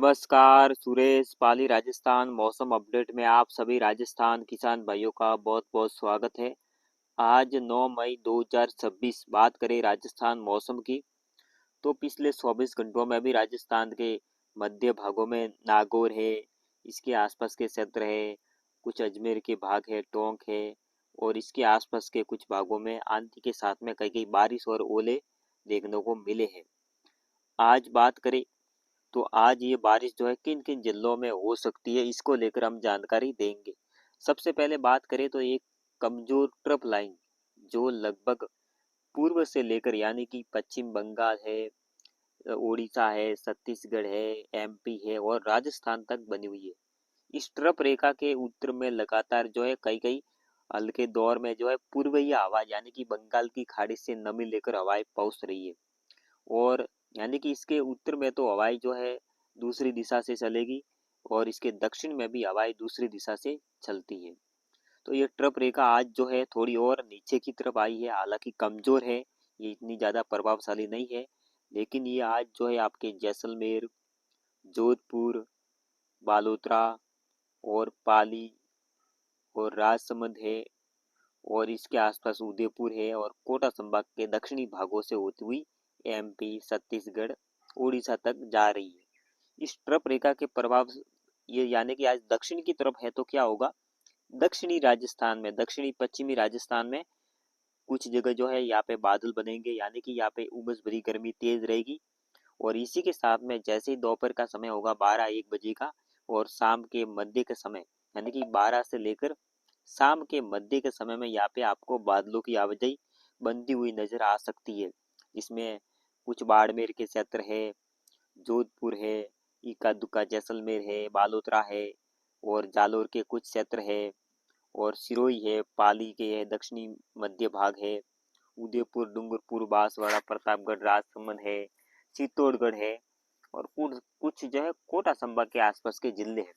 नमस्कार सुरेश पाली राजस्थान मौसम अपडेट में आप सभी राजस्थान किसान भाइयों का बहुत बहुत स्वागत है। आज 9 मई 2026 बात करें राजस्थान मौसम की तो पिछले 24 घंटों में भी राजस्थान के मध्य भागों में नागौर है, इसके आसपास के क्षेत्र है, कुछ अजमेर के भाग है, टोंक है और इसके आसपास के कुछ भागों में आंधी के साथ में कई कई बारिश और ओले देखने को मिले हैं। आज बात करें तो आज ये बारिश जो है किन किन जिलों में हो सकती है, इसको लेकर हम जानकारी देंगे। सबसे पहले बात करें तो एक कमजोर ट्रफ लाइन जो लगभग पूर्व से लेकर यानी कि पश्चिम बंगाल है, उड़ीसा है, छत्तीसगढ़ है, एमपी है और राजस्थान तक बनी हुई है। इस ट्रफ रेखा के उत्तर में लगातार जो है कई कई हल्के दौर में जो है पूर्वीय हवा यानी कि बंगाल की खाड़ी से नमी लेकर हवाएं पहुंच रही है और यानी कि इसके उत्तर में तो हवाएं जो है दूसरी दिशा से चलेगी और इसके दक्षिण में भी हवाएं दूसरी दिशा से चलती है। तो ये ट्रफ रेखा आज जो है थोड़ी और नीचे की तरफ आई है, हालांकि कमजोर है, ये इतनी ज़्यादा प्रभावशाली नहीं है, लेकिन ये आज जो है आपके जैसलमेर, जोधपुर, बालोतरा और पाली और राजसमंद है और इसके आसपास उदयपुर है और कोटा संभाग के दक्षिणी भागों से होती हुई एमपी, छत्तीसगढ़, उड़ीसा तक जा रही है। इस ट्रफ रेखा के प्रभाव ये यानी कि आज दक्षिण की तरफ है तो क्या होगा, दक्षिणी राजस्थान में, दक्षिणी पश्चिमी राजस्थान में कुछ जगह जो है यहाँ पे बादल बनेंगे यानी कि यहाँ पे उमस भरी गर्मी तेज रहेगी और इसी के साथ में जैसे ही दोपहर का समय होगा 12-1 बजे का और शाम के मध्य के समय यानी कि 12 से लेकर शाम के मध्य के समय में यहाँ पे आपको बादलों की आवाजाही बनती हुई नजर आ सकती है। इसमें कुछ बाड़मेर के क्षेत्र है, जोधपुर है, इक्का दुक्का जैसलमेर है, बालोतरा है और जालोर के कुछ क्षेत्र है और सिरोही है, पाली के है, दक्षिणी मध्य भाग है, उदयपुर, डूंगरपुर, बांसवाड़ा, प्रतापगढ़, राजसमंद है, चित्तौड़गढ़ है और कुछ कुछ जो है कोटा संभाग के आसपास के जिले हैं।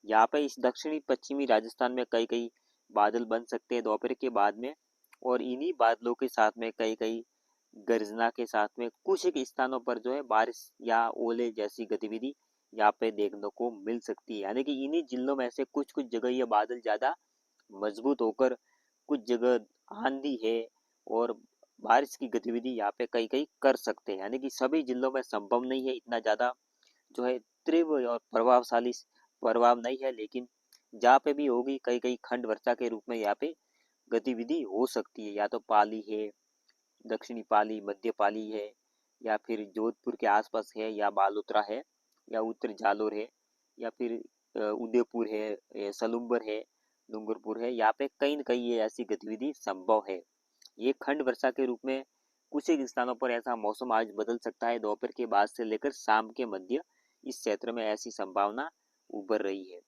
यहाँ पे इस दक्षिणी पश्चिमी राजस्थान में कई कई बादल बन सकते हैं दोपहर के बाद में और इन्हीं बादलों के साथ में कई कई गर्जना के साथ में कुछ एक स्थानों पर जो है बारिश या ओले जैसी गतिविधि यहाँ पे देखने को मिल सकती है। यानी कि इन्हीं जिलों में से कुछ कुछ जगह ये बादल ज्यादा मजबूत होकर कुछ जगह आंधी है और बारिश की गतिविधि यहाँ पे कई कई कर सकते हैं। यानी कि सभी जिलों में संभव नहीं है, इतना ज्यादा जो है तीव्र और प्रभावशाली प्रभाव नहीं है, लेकिन जहाँ पे भी होगी कई कई खंड वर्षा के रूप में यहाँ पे गतिविधि हो सकती है। या तो पाली है, दक्षिणी पाली, मध्य पाली है या फिर जोधपुर के आसपास है या बालोतरा है या उत्तर जालोर है या फिर उदयपुर है, सलुम्बर है, डूंगरपुर है, यहाँ पे कहीं न कहीं ये ऐसी गतिविधि संभव है। ये खंड वर्षा के रूप में कुछ एक स्थानों पर ऐसा मौसम आज बदल सकता है दोपहर के बाद से लेकर शाम के मध्य, इस क्षेत्र में ऐसी संभावना उभर रही है।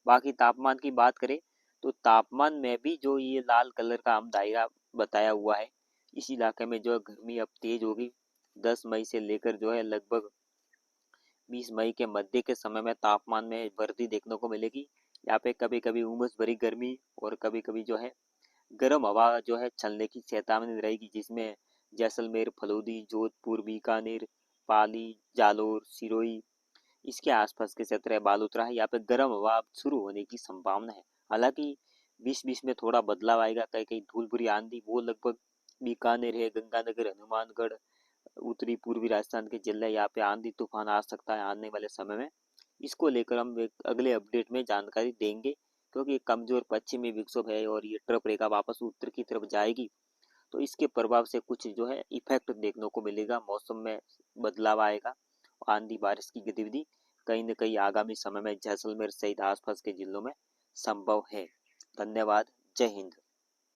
बाकी तापमान की बात करें तो तापमान में भी जो ये लाल कलर का हम दायरा बताया हुआ है, इस इलाके में जो है गर्मी अब तेज होगी। 10 मई से लेकर जो है लगभग 20 मई के मध्य के समय में तापमान में वृद्धि देखने को मिलेगी। यहाँ पे कभी कभी उमस भरी गर्मी और कभी कभी जो है गर्म हवा जो है चलने की चेतावनी रहेगी, जिसमें जैसलमेर, फलौदी, जोधपुर, बीकानेर, पाली, जालोर, सिरोही, इसके आसपास के क्षेत्र है, बालोतरा है, यहाँ पे गर्म हवा शुरू होने की संभावना है। हालांकि 20-20 में थोड़ा बदलाव आएगा, कहीं कहीं धूल भरी आंधी वो लगभग बीकानेर है, गंगानगर, हनुमानगढ़, उत्तरी पूर्वी राजस्थान के जिले, यहाँ पे आंधी तूफान आ सकता है आने वाले समय में। इसको लेकर हम एक अगले अपडेट में जानकारी देंगे, क्योंकि ये कमजोर पश्चिमी विक्षोभ है और ये ट्रफ रेखा वापस उत्तर की तरफ जाएगी तो इसके प्रभाव से कुछ जो है इफेक्ट देखने को मिलेगा, मौसम में बदलाव आएगा, आंधी बारिश की गतिविधि कहीं न कहीं आगामी समय में जैसलमेर सहित आसपास के जिलों में संभव है। धन्यवाद। जय हिंद।